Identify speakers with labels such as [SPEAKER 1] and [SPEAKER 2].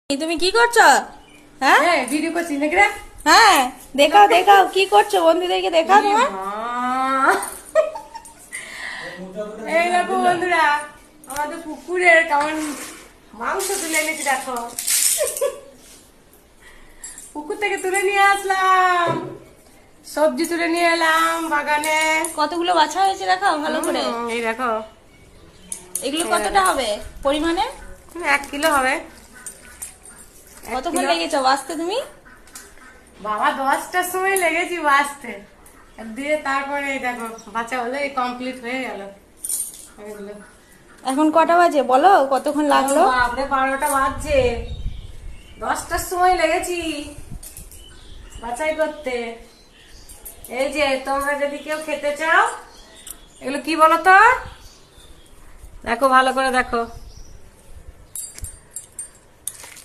[SPEAKER 1] তুমি কি করছো? হ্যাঁ
[SPEAKER 2] হ্যাঁ ভিডিও করছি নাকি রে?
[SPEAKER 1] হ্যাঁ, দেখাও দেখাও কি করছো, বন্ধুদেরকে দেখাও তোমার।
[SPEAKER 2] এই দেখো বন্ধুরা, আমাদের পুকুরের কেমন মাংস তুলে এনেছি দেখো। পুকুর থেকে তুলে নিয়ে আসলাম, সবজি তুলে নিয়ে এলাম বাগানে।
[SPEAKER 1] কতগুলো বাছা হয়েছে দেখাও ভালো করে।
[SPEAKER 2] এই দেখো,
[SPEAKER 1] এগুলো কতটা হবে পরিমাণে?
[SPEAKER 2] 1 কিলো হবে।
[SPEAKER 1] কতক্ষণ লেগেছো বাছতে তুমি?
[SPEAKER 2] বাবা 10টার সময় লেগেছি বাঁচতে, দিয়ে তারপরে এই দেখো বাচ্চা হলে কমপ্লিট হয়ে গেল। এগুলো
[SPEAKER 1] এখন কটা বাজে বলো, কতক্ষণ লাগলো?
[SPEAKER 2] বাপরে 12টা বাজছে, 10টার সময় লেগেছি বাছাই করতে। এই যে তোমরা যদি কেউ খেতে চাও, এগুলো কি বলো তো, দেখো ভালো করে দেখো।